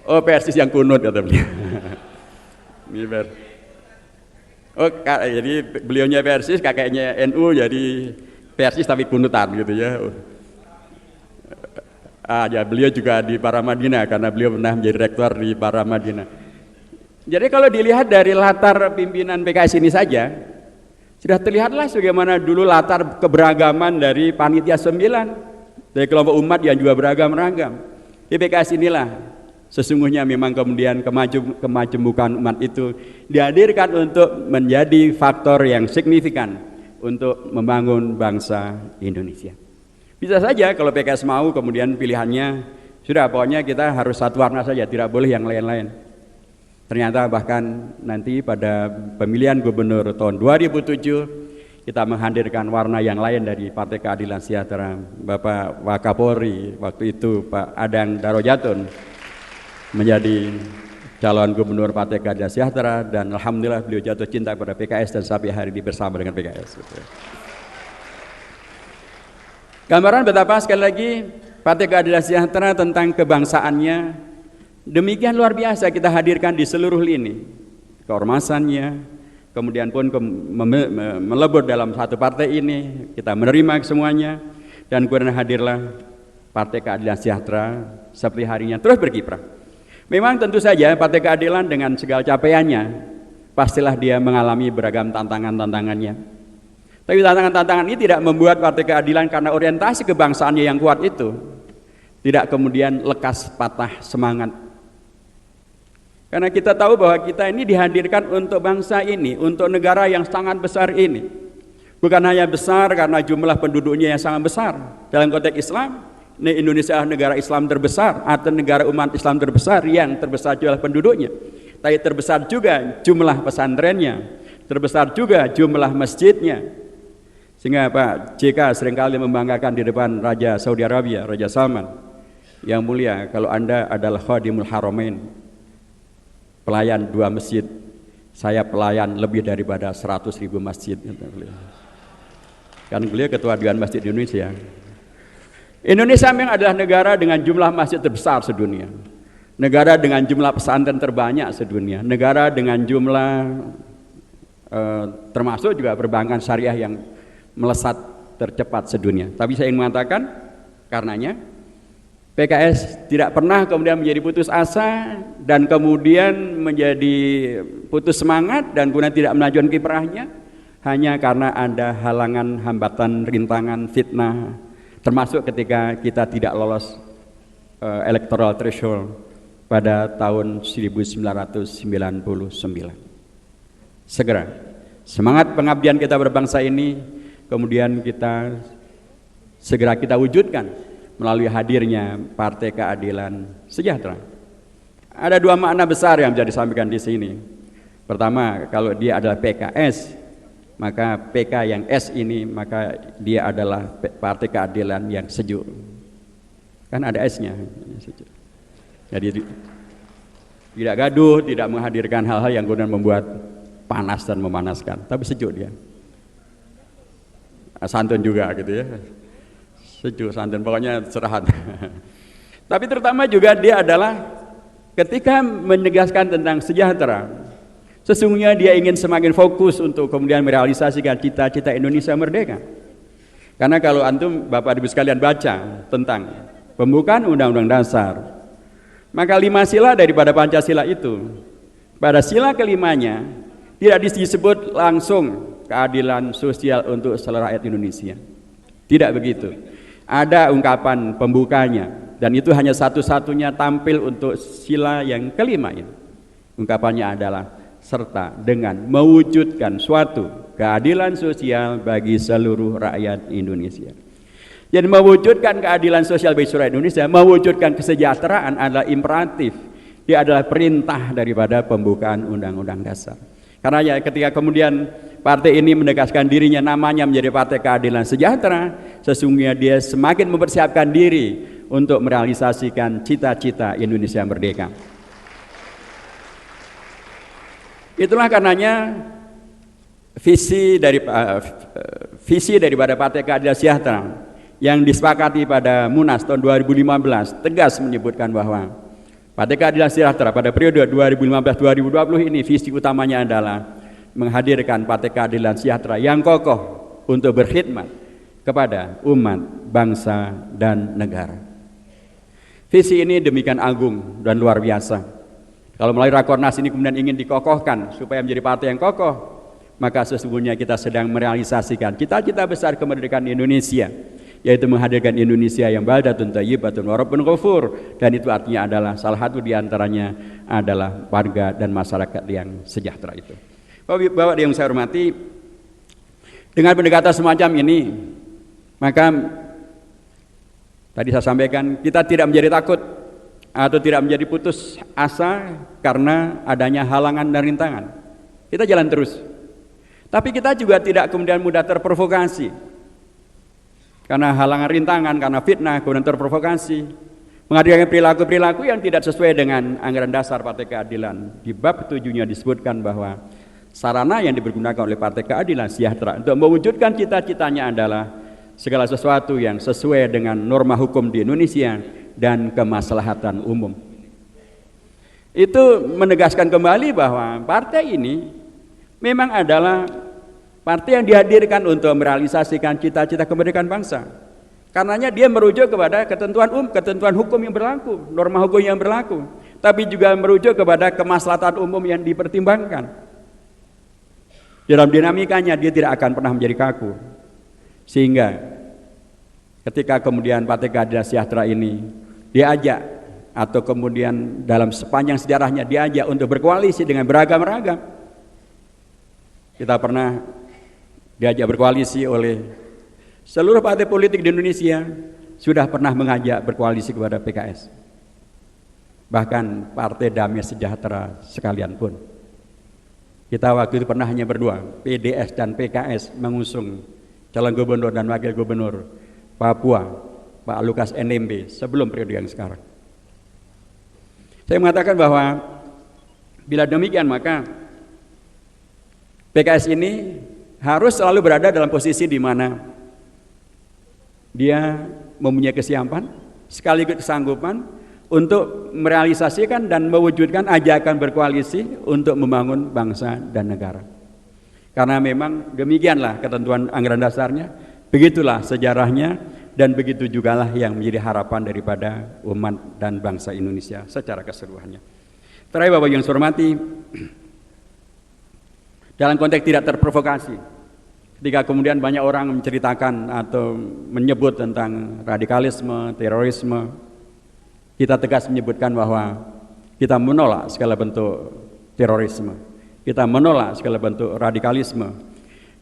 Oh, Persis yang kunut kata beliau. Oh, jadi beliaunya Persis, kakeknya NU, jadi Persis tapi kunutan gitu ya. Ya beliau juga di Paramadina karena beliau pernah menjadi rektor di Paramadina. Jadi kalau dilihat dari latar pimpinan PKS ini saja, sudah terlihatlah bagaimana dulu latar keberagaman dari panitia 9, dari kelompok umat yang juga beragam-ragam. Di PKS inilah sesungguhnya memang kemudian kemajemukan umat itu dihadirkan untuk menjadi faktor yang signifikan untuk membangun bangsa Indonesia. Bisa saja kalau PKS mau kemudian pilihannya sudah pokoknya kita harus satu warna saja, tidak boleh yang lain-lain. Ternyata bahkan nanti pada pemilihan gubernur tahun 2007 kita menghadirkan warna yang lain dari Partai Keadilan Sejahtera. Bapak Wakapolri waktu itu Pak Adang Darojatun menjadi calon gubernur Partai Keadilan Sejahtera dan alhamdulillah beliau jatuh cinta kepada PKS dan sampai hari ini bersama dengan PKS. Gambaran betapa sekali lagi Partai Keadilan Sejahtera tentang kebangsaannya demikian luar biasa kita hadirkan di seluruh lini keormasannya, kemudian pun melebur dalam satu partai ini kita menerima semuanya dan kemudian hadirlah Partai Keadilan Sejahtera seperti harinya terus berkiprah. Memang tentu saja Partai Keadilan dengan segala capaiannya pastilah dia mengalami beragam tantangan-tantangannya. Tapi tantangan-tantangan ini tidak membuat Partai Keadilan karena orientasi kebangsaannya yang kuat itu tidak kemudian lekas patah semangat. Karena kita tahu bahwa kita ini dihadirkan untuk bangsa ini, untuk negara yang sangat besar ini. Bukan hanya besar karena jumlah penduduknya yang sangat besar dalam konteks Islam. Indonesia adalah negara Islam terbesar atau negara umat Islam terbesar yang terbesar jumlah penduduknya. Tapi terbesar juga jumlah pesantrennya, terbesar juga jumlah masjidnya. Sehingga Pak JK seringkali membanggakan di depan Raja Saudi Arabia, Raja Salman. Yang mulia, kalau Anda adalah Khadimul Haramain, pelayan 2 masjid, saya pelayan lebih daripada 100.000 masjid. Kan beliau Ketua Dewan Masjid Indonesia. Indonesia memang adalah negara dengan jumlah masjid terbesar sedunia, negara dengan jumlah pesantren terbanyak sedunia, negara dengan jumlah termasuk juga perbankan syariah yang melesat tercepat sedunia. Tapi saya ingin mengatakan karenanya PKS tidak pernah kemudian menjadi putus asa dan kemudian menjadi putus semangat dan kemudian tidak melanjutkan kiprahnya hanya karena ada halangan, hambatan, rintangan, fitnah, termasuk ketika kita tidak lolos electoral threshold pada tahun 1999. Segera semangat pengabdian kita berbangsa ini kemudian segera kita wujudkan melalui hadirnya Partai Keadilan Sejahtera. Ada 2 makna besar yang bisa disampaikan di sini. Pertama, kalau dia adalah PKS, maka PK yang S ini maka dia adalah Partai Keadilan yang sejuk. Kan ada S-nya. Jadi tidak gaduh, tidak menghadirkan hal-hal yang kemudian membuat panas dan memanaskan, tapi sejuk dia. Santun juga gitu ya. Sejuk, santun, pokoknya cerahan. Tapi terutama juga dia adalah ketika menegaskan tentang sejahtera, sesungguhnya dia ingin semakin fokus untuk kemudian merealisasikan cita-cita Indonesia merdeka. Karena kalau antum Bapak Ibu sekalian baca tentang pembukaan Undang-Undang Dasar, maka 5 sila daripada Pancasila itu, pada sila kelimanya tidak disebut langsung keadilan sosial untuk seluruh rakyat Indonesia. Tidak begitu. Ada ungkapan pembukanya dan itu hanya satu-satunya tampil untuk sila yang kelima ini. Ungkapannya adalah serta dengan mewujudkan suatu keadilan sosial bagi seluruh rakyat Indonesia. Jadi mewujudkan keadilan sosial bagi seluruh rakyat Indonesia, mewujudkan kesejahteraan adalah imperatif. Dia adalah perintah daripada pembukaan Undang-Undang Dasar. Karena ya ketika kemudian partai ini menegaskan dirinya namanya menjadi Partai Keadilan Sejahtera, sesungguhnya dia semakin mempersiapkan diri untuk merealisasikan cita-cita Indonesia merdeka. Itulah karenanya visi daripada Partai Keadilan Sejahtera yang disepakati pada Munas tahun 2015 tegas menyebutkan bahwa Partai Keadilan Sejahtera pada periode 2015-2020 ini visi utamanya adalah menghadirkan Partai Keadilan Sejahtera yang kokoh untuk berkhidmat kepada umat, bangsa, dan negara. Visi ini demikian agung dan luar biasa. Kalau melalui Rakornas ini kemudian ingin dikokohkan supaya menjadi partai yang kokoh, maka sesungguhnya kita sedang merealisasikan cita-cita besar kemerdekaan Indonesia, yaitu menghadirkan Indonesia yang baldatun thayyibatun wa rabbun ghafur, dan itu artinya adalah salah satu diantaranya adalah warga dan masyarakat yang sejahtera itu. Bapak yang saya hormati, dengan pendekatan semacam ini, maka tadi saya sampaikan kita tidak menjadi takut atau tidak menjadi putus asa karena adanya halangan dan rintangan. Kita jalan terus. Tapi kita juga tidak kemudian mudah terprovokasi karena halangan rintangan, karena fitnah, kemudian terprovokasi, menghadirkan perilaku-perilaku yang tidak sesuai dengan anggaran dasar Partai Keadilan. Di bab 7-nya disebutkan bahwa sarana yang dipergunakan oleh Partai Keadilan Sejahtera untuk mewujudkan cita-citanya adalah segala sesuatu yang sesuai dengan norma hukum di Indonesia dan kemaslahatan umum. Itu menegaskan kembali bahwa partai ini memang adalah partai yang dihadirkan untuk merealisasikan cita-cita kemerdekaan bangsa. Karenanya dia merujuk kepada ketentuan hukum yang berlaku, norma hukum yang berlaku, tapi juga merujuk kepada kemaslahatan umum yang dipertimbangkan. Dalam dinamikanya dia tidak akan pernah menjadi kaku. Sehingga ketika kemudian Partai Keadilan Sejahtera ini diajak atau kemudian dalam sepanjang sejarahnya diajak untuk berkoalisi dengan beragam-ragam. Kita pernah diajak berkoalisi oleh seluruh partai politik di Indonesia, sudah pernah mengajak berkoalisi kepada PKS. Bahkan Partai Damai Sejahtera sekalian pun. Kita waktu itu pernah hanya berdua, PDS dan PKS mengusung calon gubernur dan wakil gubernur Papua, Pak Lukas NMB, sebelum periode yang sekarang. Saya mengatakan bahwa bila demikian maka PKS ini harus selalu berada dalam posisi di mana dia mempunyai kesiapan, sekaligus kesanggupan untuk merealisasikan dan mewujudkan ajakan berkoalisi untuk membangun bangsa dan negara. Karena memang demikianlah ketentuan anggaran dasarnya, begitulah sejarahnya, dan begitu jugalah yang menjadi harapan daripada umat dan bangsa Indonesia secara keseluruhannya. Terakhir Bapak yang saya hormati, dalam konteks tidak terprovokasi, ketika kemudian banyak orang menceritakan atau menyebut tentang radikalisme, terorisme, kita tegas menyebutkan bahwa kita menolak segala bentuk terorisme, kita menolak segala bentuk radikalisme.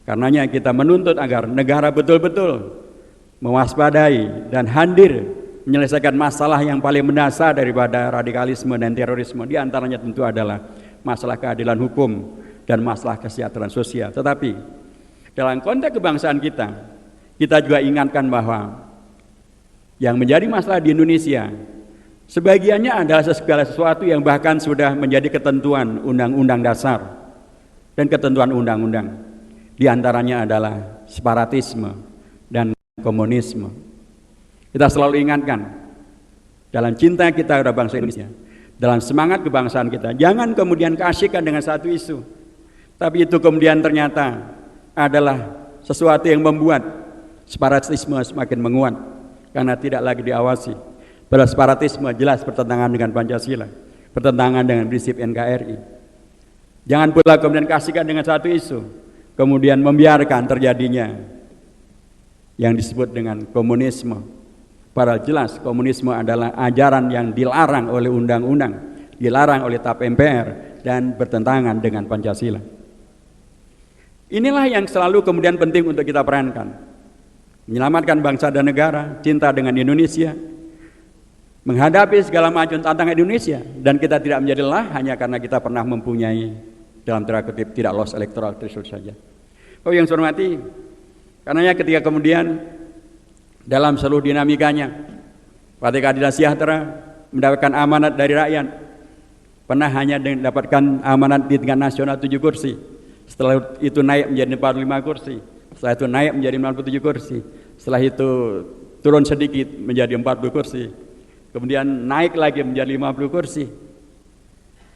Karenanya kita menuntut agar negara betul-betul mewaspadai dan hadir menyelesaikan masalah yang paling mendasar daripada radikalisme dan terorisme. Di antaranya tentu adalah masalah keadilan hukum dan masalah kesejahteraan sosial. Tetapi dalam konteks kebangsaan kita juga ingatkan bahwa yang menjadi masalah di Indonesia sebagiannya adalah segala sesuatu yang bahkan sudah menjadi ketentuan undang-undang dasar dan ketentuan undang-undang. Di antaranya adalah separatisme dan komunisme. Kita selalu ingatkan dalam cinta kita kepada bangsa Indonesia, dalam semangat kebangsaan kita, jangan kemudian keasikan dengan satu isu, tapi itu kemudian ternyata adalah sesuatu yang membuat separatisme semakin menguat karena tidak lagi diawasi. Padahal separatisme jelas bertentangan dengan Pancasila, bertentangan dengan prinsip NKRI. Jangan pula kemudian keasikan dengan satu isu, kemudian membiarkan terjadinya yang disebut dengan komunisme. Padahal jelas komunisme adalah ajaran yang dilarang oleh undang-undang, dilarang oleh TAP MPR, dan bertentangan dengan Pancasila. Inilah yang selalu kemudian penting untuk kita perankan. Menyelamatkan bangsa dan negara, cinta dengan Indonesia, menghadapi segala macam tantangan Indonesia, dan kita tidak menjadi lelah hanya karena kita pernah mempunyai dalam tanda kutip tidak lolos electoral threshold saja. Oh yang saya hormati, karenanya ketika kemudian dalam seluruh dinamikanya Partai Keadilan Sejahtera mendapatkan amanat dari rakyat, pernah hanya mendapatkan amanat di tingkat nasional 7 kursi, setelah itu naik menjadi 45 kursi, setelah itu naik menjadi 97 kursi, setelah itu turun sedikit menjadi 40 kursi, kemudian naik lagi menjadi 50 kursi.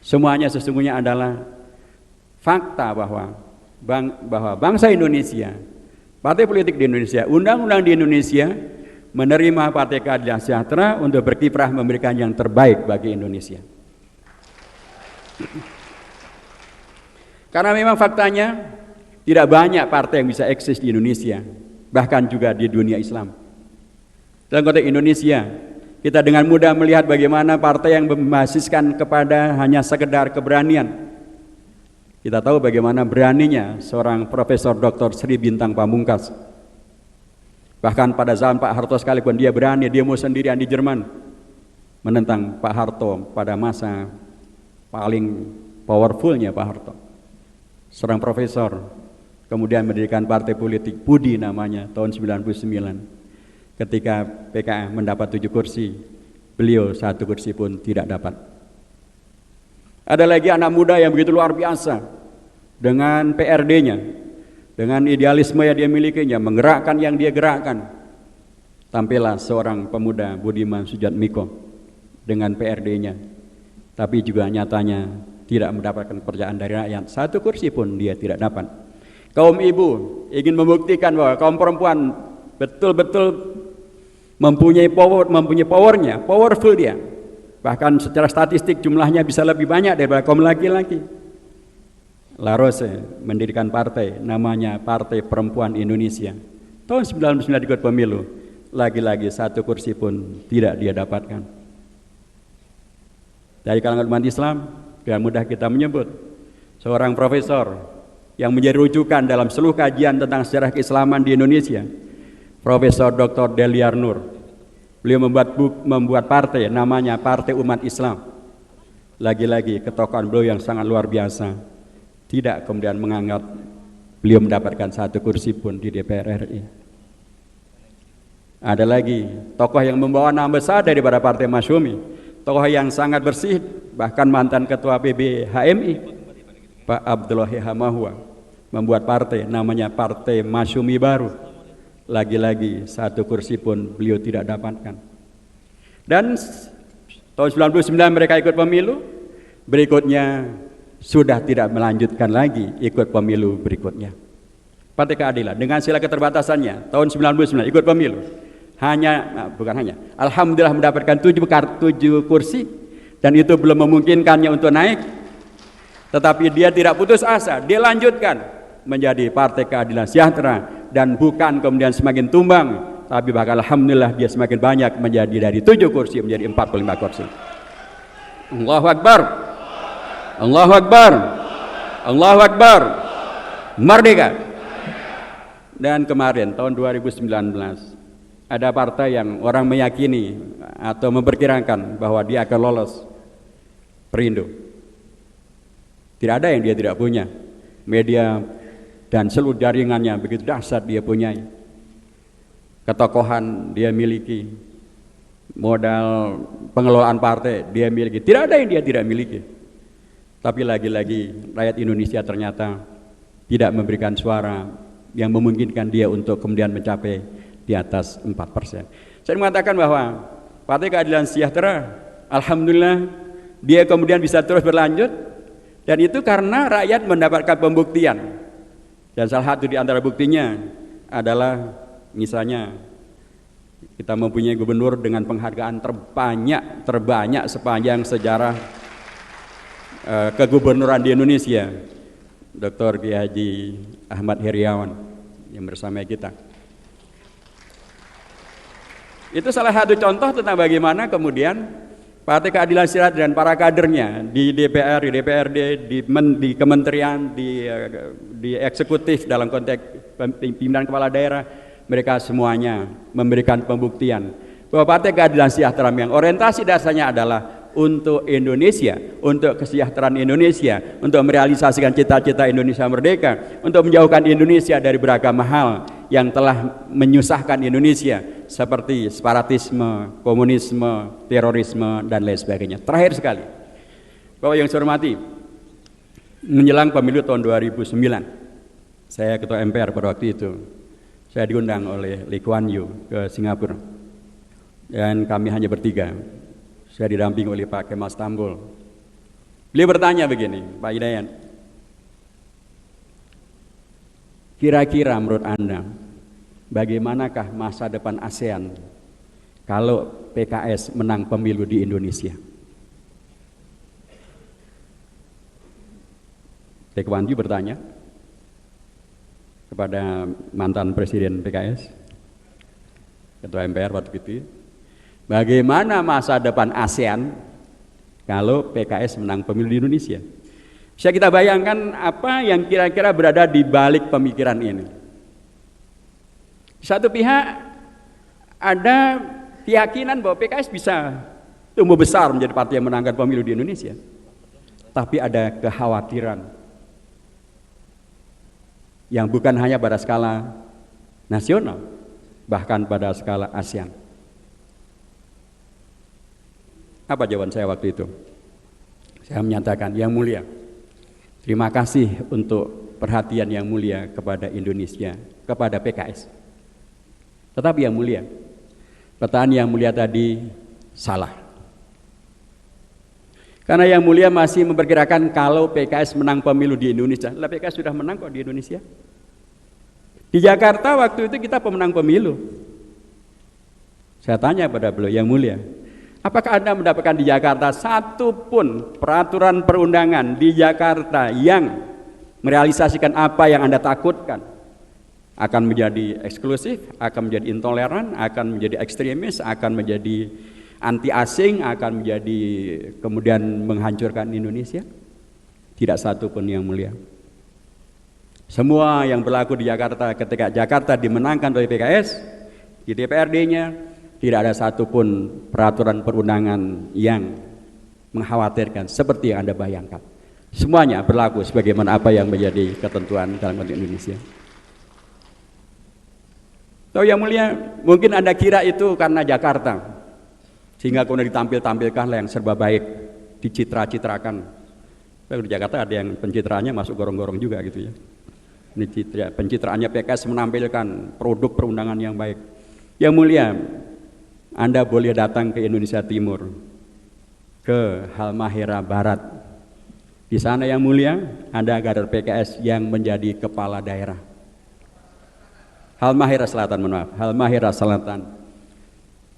Semuanya sesungguhnya adalah fakta bahwa bangsa Indonesia, partai politik di Indonesia, undang-undang di Indonesia menerima Partai Keadilan Sejahtera untuk berkiprah memberikan yang terbaik bagi Indonesia. Karena memang faktanya tidak banyak partai yang bisa eksis di Indonesia, bahkan juga di dunia Islam. Dalam konteks Indonesia, kita dengan mudah melihat bagaimana partai yang membasiskan kepada hanya sekedar keberanian. Kita tahu bagaimana beraninya seorang Profesor Dr. Sri Bintang Pamungkas. Bahkan pada zaman Pak Harto sekalipun dia berani demo sendirian di Jerman menentang Pak Harto pada masa paling powerfulnya Pak Harto. Seorang profesor kemudian mendirikan partai politik Budi namanya tahun 99. Ketika PKS mendapat 7 kursi, beliau 1 kursi pun tidak dapat. Ada lagi anak muda yang begitu luar biasa dengan PRD-nya, dengan idealisme yang dia milikinya, menggerakkan yang dia gerakkan. Tampillah seorang pemuda Budiman Sujatmiko dengan PRD-nya, tapi juga nyatanya tidak mendapatkan kepercayaan dari rakyat. 1 kursi pun dia tidak dapat. Kaum ibu ingin membuktikan bahwa kaum perempuan betul-betul mempunyai powernya, powerful dia. Bahkan secara statistik jumlahnya bisa lebih banyak daripada kaum laki-laki. La Rose mendirikan partai namanya Partai Perempuan Indonesia. Tahun 99 ikut pemilu, lagi-lagi 1 kursi pun tidak dia dapatkan. Dari kalangan umat Islam, dengan mudah kita menyebut seorang profesor yang menjadi rujukan dalam seluruh kajian tentang sejarah keislaman di Indonesia, Profesor Dr. Deliar Nur. Beliau membuat partai namanya Partai Umat Islam. Lagi-lagi ketokohan beliau yang sangat luar biasa. Tidak kemudian menganggap beliau mendapatkan 1 kursi pun di DPR RI. Ada lagi tokoh yang membawa nama besar daripada Partai Masyumi, tokoh yang sangat bersih, bahkan mantan ketua PB HMI Pak Abdullahi Hamahwa membuat partai namanya Partai Masyumi Baru. Lagi-lagi 1 kursi pun beliau tidak dapatkan. Dan tahun 99 mereka ikut pemilu, berikutnya sudah tidak melanjutkan lagi ikut pemilu berikutnya. Partai Keadilan dengan segala keterbatasannya tahun 99 ikut pemilu, alhamdulillah mendapatkan 7 kursi, dan itu belum memungkinkannya untuk naik. Tetapi dia tidak putus asa, dia lanjutkan menjadi Partai Keadilan Sejahtera, dan bukan kemudian semakin tumbang, tapi bahkan alhamdulillah dia semakin banyak, menjadi dari 7 kursi menjadi 45 kursi. Allahu Akbar, Allahu Akbar, Allahu Akbar, merdeka. Dan kemarin tahun 2019 ada partai yang orang meyakini atau memperkirakan bahwa dia akan lolos Perindo. Tidak ada yang dia tidak punya. Media dan seluruh jaringannya begitu dahsyat dia punyai. Ketokohan dia miliki, modal pengelolaan partai dia miliki. Tidak ada yang dia tidak miliki. Tapi lagi-lagi rakyat Indonesia ternyata tidak memberikan suara yang memungkinkan dia untuk kemudian mencapai di atas 4%. Saya mengatakan bahwa Partai Keadilan Sejahtera, alhamdulillah dia kemudian bisa terus berlanjut, dan itu karena rakyat mendapatkan pembuktian. Dan salah satu di antara buktinya adalah misalnya kita mempunyai gubernur dengan penghargaan terbanyak sepanjang sejarah kegubernuran di Indonesia, Dr. Kiai Haji Ahmad Heriawan yang bersama kita. Itu salah satu contoh tentang bagaimana kemudian Partai Keadilan Sejahtera dan para kadernya di DPR, di DPRD, di kementerian, di eksekutif dalam konteks pimpinan kepala daerah, mereka semuanya memberikan pembuktian bahwa Partai Keadilan Sejahtera yang orientasi dasarnya adalah untuk Indonesia, untuk kesejahteraan Indonesia, untuk merealisasikan cita-cita Indonesia merdeka, untuk menjauhkan Indonesia dari beragam hal yang telah menyusahkan Indonesia seperti separatisme, komunisme, terorisme, dan lain sebagainya. Terakhir sekali, Bapak yang saya hormati, menjelang pemilu tahun 2009, saya ketua MPR pada waktu itu, saya diundang oleh Lee Kuan Yew ke Singapura, dan kami hanya bertiga. Saya didampingi oleh Pak Kemal Stambul. Beliau bertanya begini, Pak Hidayat, kira-kira menurut Anda, bagaimanakah masa depan ASEAN kalau PKS menang pemilu di Indonesia? Lee Kuan Yew bertanya kepada mantan Presiden PKS, Ketua MPR waktu itu, bagaimana masa depan ASEAN kalau PKS menang pemilu di Indonesia? Bisa kita bayangkan apa yang kira-kira berada di balik pemikiran ini. Di satu pihak ada keyakinan bahwa PKS bisa tumbuh besar menjadi partai yang menangkan pemilu di Indonesia. Tapi ada kekhawatiran yang bukan hanya pada skala nasional, bahkan pada skala ASEAN. Apa jawaban saya waktu itu? Saya menyatakan, yang mulia, terima kasih untuk perhatian yang mulia kepada Indonesia, kepada PKS. Tetapi yang mulia, pertanyaan yang mulia tadi salah. Karena yang mulia masih memperkirakan kalau PKS menang pemilu di Indonesia. Lah, PKS sudah menang kok di Indonesia. Di Jakarta waktu itu kita pemenang pemilu. Saya tanya pada beliau, yang mulia, apakah Anda mendapatkan di Jakarta satu pun peraturan perundangan di Jakarta yang merealisasikan apa yang Anda takutkan? Akan menjadi eksklusif, akan menjadi intoleran, akan menjadi ekstremis, akan menjadi anti asing, akan menjadi kemudian menghancurkan Indonesia? Tidak satu pun yang mulia. Semua yang berlaku di Jakarta ketika Jakarta dimenangkan oleh PKS, di DPRD-nya tidak ada satupun peraturan perundangan yang mengkhawatirkan seperti yang Anda bayangkan. Semuanya berlaku sebagaimana apa yang menjadi ketentuan dalam konteks Indonesia. Tahu yang mulia, mungkin Anda kira itu karena Jakarta, sehingga kemudian ditampilkanlah yang serba baik, dicitra-citrakan. Di Jakarta ada yang pencitraannya masuk gorong-gorong juga gitu ya. Ini pencitraannya PKS menampilkan produk perundangan yang baik. Yang mulia, Anda boleh datang ke Indonesia Timur, ke Halmahera Barat. Di sana yang mulia, ada kader PKS yang menjadi kepala daerah. Halmahera Selatan,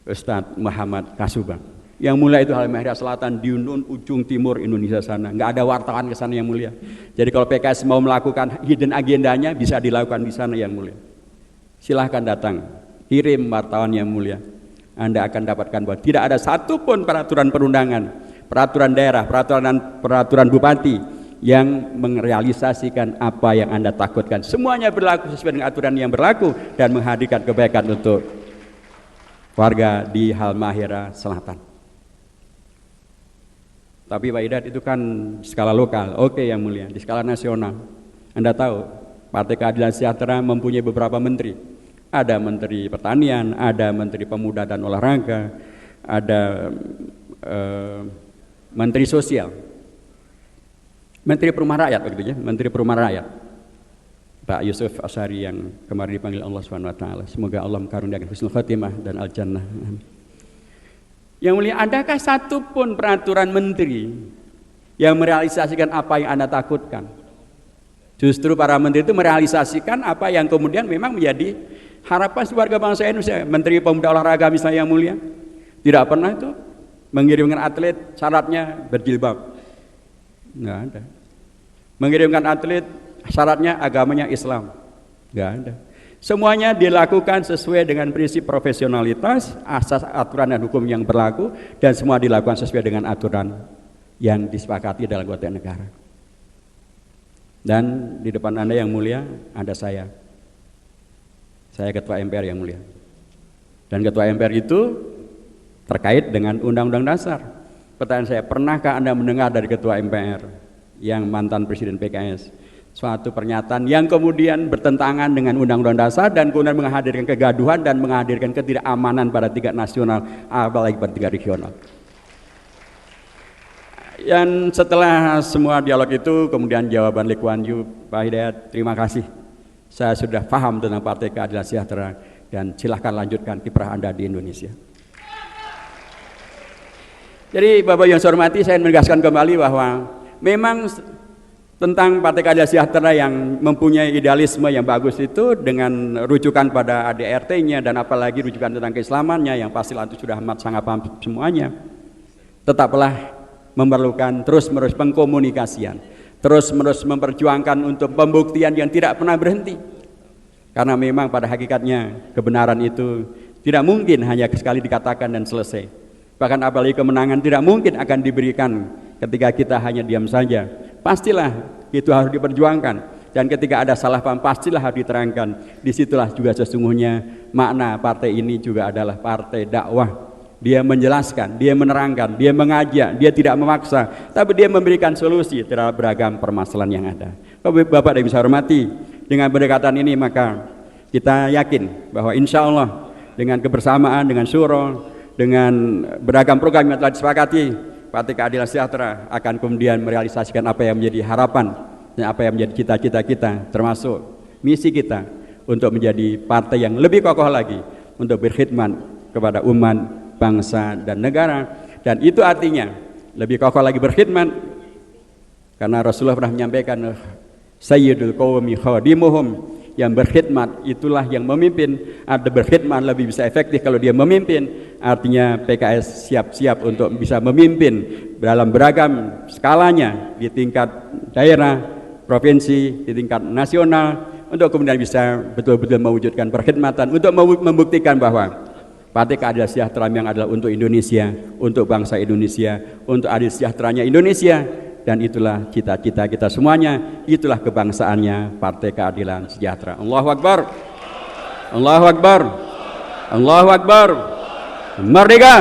Ustadz Muhammad Kasubang. Yang mulia itu Halmahera Selatan di ujung timur Indonesia sana. Nggak ada wartawan ke sana yang mulia. Jadi kalau PKS mau melakukan hidden agendanya bisa dilakukan di sana yang mulia. Silahkan datang, kirim wartawan yang mulia. Anda akan dapatkan bahwa tidak ada satupun peraturan perundangan, peraturan daerah, peraturan bupati yang merealisasikan apa yang Anda takutkan. Semuanya berlaku sesuai dengan aturan yang berlaku dan menghadirkan kebaikan untuk warga di Halmahera Selatan. Tapi Pak Hidayat, itu kan skala lokal. Oke yang mulia, di skala nasional. Anda tahu, Partai Keadilan Sejahtera mempunyai beberapa menteri. Ada Menteri Pertanian, ada Menteri Pemuda dan Olahraga, ada Menteri Sosial, Menteri Perumahan Rakyat begitu ya, Menteri Perumahan Rakyat. Pak Yusuf Asyari yang kemarin dipanggil Allah SWT. Semoga Allah mengaruniakan husnul khatimah dan al-jannah. Yang mulia, adakah satu pun peraturan menteri yang merealisasikan apa yang Anda takutkan? Justru para menteri itu merealisasikan apa yang kemudian memang menjadi harapan warga bangsa Indonesia. Menteri Pemuda Olahraga misalnya yang mulia, tidak pernah itu mengirimkan atlet syaratnya berjilbab. Nggak ada. Mengirimkan atlet syaratnya agamanya Islam. Nggak ada. Semuanya dilakukan sesuai dengan prinsip profesionalitas, asas aturan dan hukum yang berlaku, dan semua dilakukan sesuai dengan aturan yang disepakati dalam konteks negara. Dan di depan Anda yang mulia, ada saya. Saya Ketua MPR yang mulia. Dan Ketua MPR itu terkait dengan Undang-Undang Dasar. Pertanyaan saya, pernahkah Anda mendengar dari Ketua MPR yang mantan Presiden PKS suatu pernyataan yang kemudian bertentangan dengan Undang-Undang Dasar dan kemudian menghadirkan kegaduhan dan menghadirkan ketidakamanan pada tingkat nasional, apalagi pada tingkat regional? Dan setelah semua dialog itu, kemudian jawaban Lee Kuan Yew, Pak Hidayat, terima kasih. Saya sudah paham tentang Partai Keadilan Sejahtera dan silahkan lanjutkan kiprah Anda di Indonesia. Jadi Bapak yang saya hormati, saya menegaskan kembali bahwa memang tentang Partai Keadilan Sejahtera yang mempunyai idealisme yang bagus itu dengan rujukan pada ADRT-nya dan apalagi rujukan tentang keislamannya yang pasti itu sudah amat sangat paham semuanya, tetaplah memerlukan terus-menerus pengkomunikasian, terus-menerus memperjuangkan untuk pembuktian yang tidak pernah berhenti. Karena memang pada hakikatnya kebenaran itu tidak mungkin hanya sekali dikatakan dan selesai. Bahkan apalagi kemenangan tidak mungkin akan diberikan ketika kita hanya diam saja. Pastilah itu harus diperjuangkan. Dan ketika ada salah paham pastilah harus diterangkan. Disitulah juga sesungguhnya makna partai ini juga adalah partai dakwah. Dia menjelaskan, dia menerangkan, dia mengajak, dia tidak memaksa, tapi dia memberikan solusi terhadap beragam permasalahan yang ada. Bapak dan Ibu saya hormati, dengan pendekatan ini maka kita yakin bahwa insya Allah dengan kebersamaan, dengan syuro, dengan beragam program yang telah disepakati, Partai Keadilan Sejahtera akan kemudian merealisasikan apa yang menjadi harapan dan apa yang menjadi cita-cita kita, termasuk misi kita untuk menjadi partai yang lebih kokoh lagi untuk berkhidmat kepada umat, bangsa dan negara. Dan itu artinya lebih kokoh lagi berkhidmat karena Rasulullah pernah menyampaikan Sayyidul Qawmi Khadimuhum, yang berkhidmat itulah yang memimpin. Ada berkhidmat lebih bisa efektif kalau dia memimpin. Artinya PKS siap-siap untuk bisa memimpin dalam beragam skalanya di tingkat daerah, provinsi, di tingkat nasional, untuk kemudian bisa betul-betul mewujudkan perkhidmatan untuk membuktikan bahwa Partai Keadilan Sejahtera yang adalah untuk Indonesia, untuk bangsa Indonesia, untuk adil sejahteranya Indonesia. Dan itulah cita-cita kita semuanya, itulah kebangsaannya Partai Keadilan Sejahtera. Allahu Akbar, Allahu Akbar, Allahu Akbar, merdeka.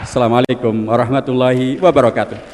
Assalamualaikum warahmatullahi wabarakatuh.